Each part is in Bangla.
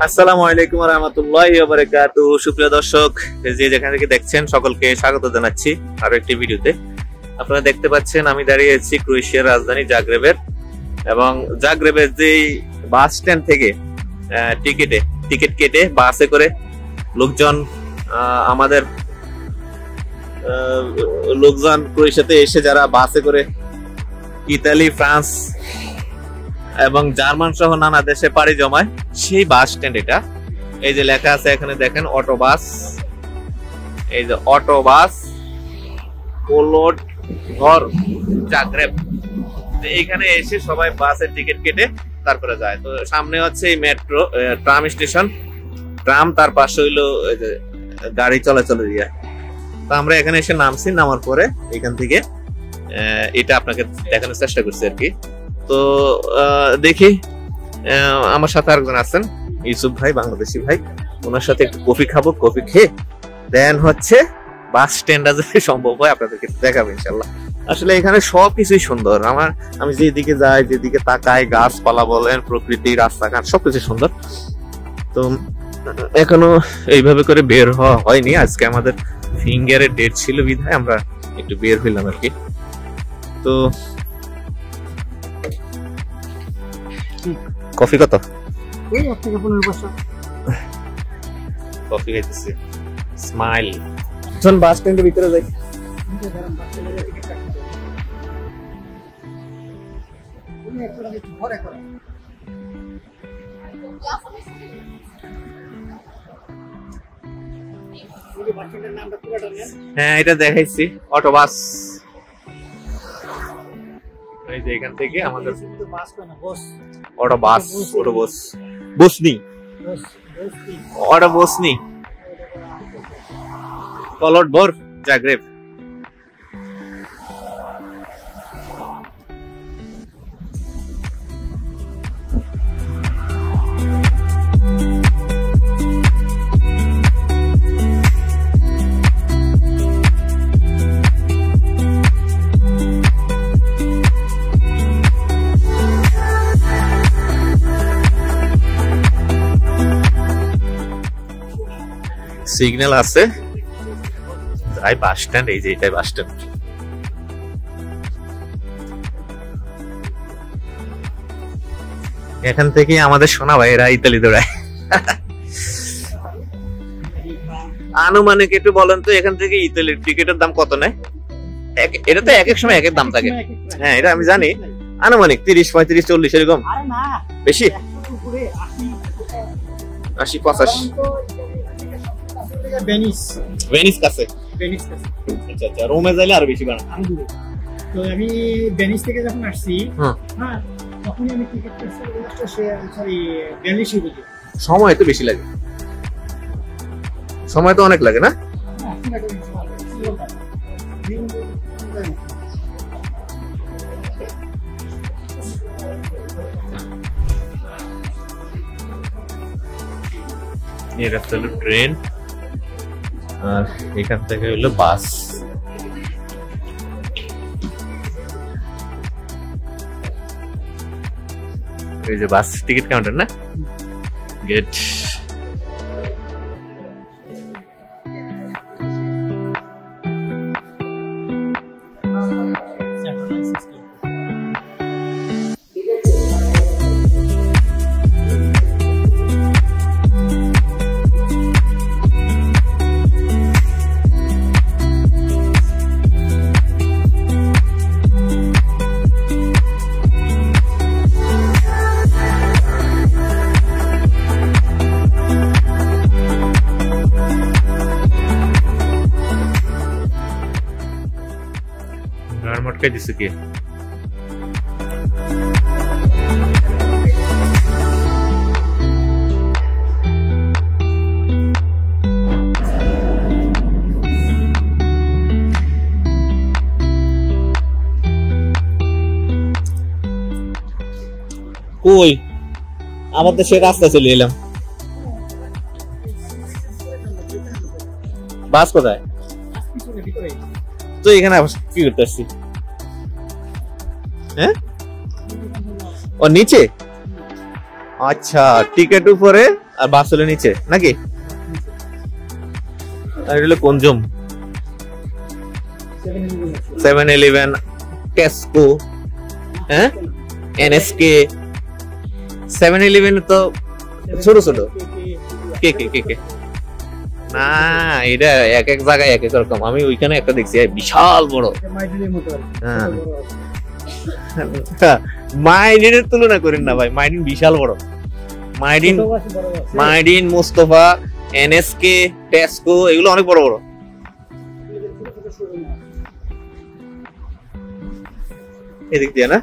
আসসালামু আলাইকুম ওয়া রাহমাতুল্লাহি ওয়া বারাকাতুহু। সুপ্রিয় দর্শক, যে যেখান থেকে দেখছেন সকলকে স্বাগত জানাচ্ছি আরো একটি ভিডিওতে। আপনারা দেখতে পাচ্ছেন আমি দাঁড়িয়ে আছি ক্রোয়েশিয়ার রাজধানী জাগ্রেবের, এবং জাগ্রেবের যে বাস স্ট্যান্ড থেকে টিকিট কেটে বাসে করে লোকজন আমাদের লোকজন ক্রোয়েশিয়াতে এসে যারা বাসে করে ইতালি, ফ্রান্স এবং জার্মান সহ নানা দেশে পাড়ি জমায় সেই বাস স্ট্যান্ড এটা। এই যে লেখা আছে এখানে দেখেন অটো বাস, এই যে অটো বাস কোলোড ঘর জাগ্রেব। এইখানে এসে সবাই বাসের টিকিট কেটে তারপরে যায়। তো সামনে হচ্ছে এই মেট্রো ট্রাম স্টেশন, ট্রাম, তার পাশে হইলো গাড়ি চলাচল এরিয়া। তো আমরা এখানে এসে নামছি, নামার পরে এখান থেকে এটা আপনাকে দেখানোর চেষ্টা করছি আর কি। তো দেখি আমার সাথে আরেকজন আছেন, ইউসুফ ভাই, বাংলাদেশি ভাই। ওনার সাথে একটু কফি খাবো, কফি খেয়ে দেন হচ্ছে বাস স্ট্যান্ডে যদি সম্ভব হয় আপনাদেরকে দেখাবো ইনশাল্লাহ। আসলে এখানে সবকিছুই সুন্দর। আমি যেদিকে যাই, যেদিকে তাকাই, গাছপালা বলেন, প্রকৃতি, রাস্তাঘাট সবকিছু সুন্দর। তো এখনো এইভাবে করে বের হওয়া হয়নি। আজকে আমাদের ফিঙ্গারের ডেট ছিল বিধায় আমরা একটু বের হইলাম আর কি। তো কফি কত? কফি খাইতেছি। স্মাইল। চল বাস স্ট্যান্ডের ভিতরে যাই। হ্যাঁ, এটা দেখাইছি অটো বাস। এই যে এখান থেকে আমাদের auto bus, auto bus বসনি, auto বসনি কলোড ভর জাগ্রেব। সিগন্যাল আছে, যাই বাস স্ট্যান্ড। এই যে এটাই বাস স্ট্যান্ড। এখান থেকে আমাদের সোনা ভাইয়েরা ইতালি দৌড়ায়। আনুমানিক একটু বলেন তো, এখান থেকে ইতালির টিকিটের দাম কত নেয়? এটা তো এক এক সময় এক এক দাম থাকে। হ্যাঁ, এটা আমি জানি। আনুমানিক 30, 35, 40 এরকম। বেশি? 80, 85। ভেনিস কাছে। আচ্ছা আচ্ছা, রোমে যাইলে আরো বেশি বাড়ে। তো আমি ভেনিস থেকে যখন আসছি, হ্যাঁ, তখনই আমি টিকিট করছি সরি 42 ইউরো। সময় তো বেশি লাগে, সময় তো অনেক লাগে না? এই রাস্তা হলো ট্রেন, আর এখান থেকে হলো বাস। এই যে বাস টিকিট কাউন্টার না, গেট। মটকে দিছে কি? কই আমাদের সে রাস্তা চলে এলাম। বাস কোথায়? তো এখানে কি করতে আসছি? হ্যাঁ, ও নিচে। আচ্ছা, টিকেট উপরে আর বাস হলো নিচে নাকি? আর এটা হলো কনজুম, 7-Eleven, টেস্কো, হ্যাঁ, এনএসকে। 7-Eleven তো ছোট ছোট, কে কে কে কে না, এটা এক এক জায়গায় এক এক রকম। আমি ওইখানে একটা দেখছি বিশাল বড়, মাইডিনের তুলনা করেন না ভাই, মাইডিন বিশাল বড়। মাইডিন, মোস্তফা, এনএসকে, টেস্কো এগুলো অনেক বড় বড়। এদিক দিয়ে না,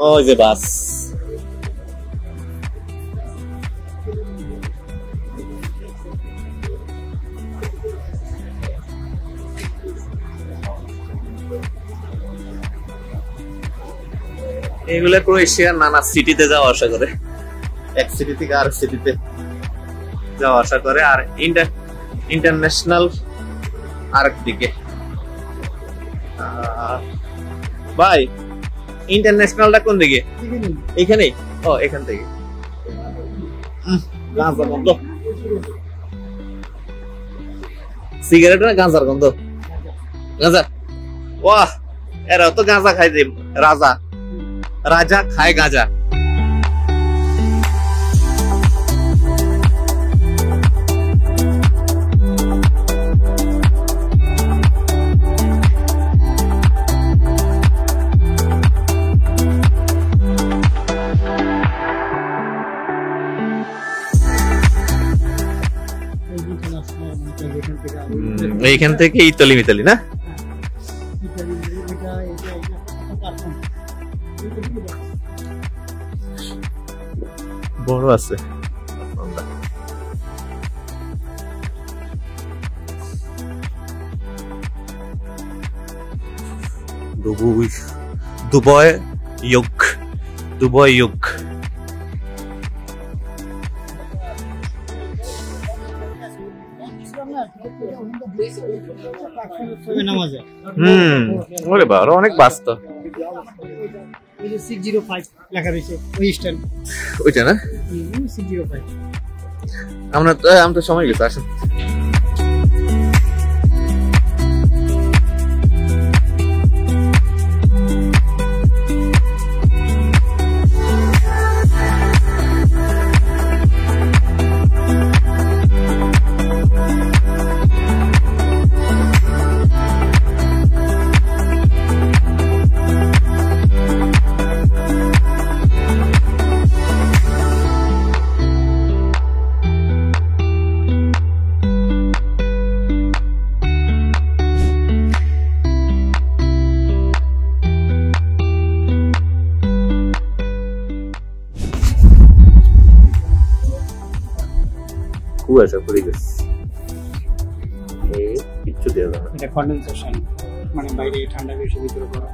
ওই যে বাস। এগুলা ক্রোয়েশিয়ার নানা সিটিতে যাওয়া আসা করে, এক সিটি থেকে আর সিটিতে যাওয়া আসা করে। আর ইন্টারন্যাশনাল আরেক দিকে। ভাই ইন্টারন্যাশনালটা কোন দিকে? এখানেই। ও এখান থেকে গাঁজার গন্ধ, সিগারেট না গাঁজার গন্ধ? গাঁজা। ওয়াহ, এরা তো গাঁজা খাই যে রাজা, রাজা খায় গাঁজা। এইখান থেকে ইতালি মিতালি না? বড় আছে। দুবাই ইয়ক, দুবাই ইয়ক। ওরে বাবা, অনেক বাস তো। 605 লেখা রয়েছে ওই স্ট্যান্ড, ওইটা না? 605। আমরা তো সময় গেছে, আসেন। কুয়াশা পড়ে গেছে, কিচ্ছু দেওয়া যাবে না। এটা কন্ডেনসেশন, মানে বাইরে ঠান্ডা বেশি ভিতরে গরম।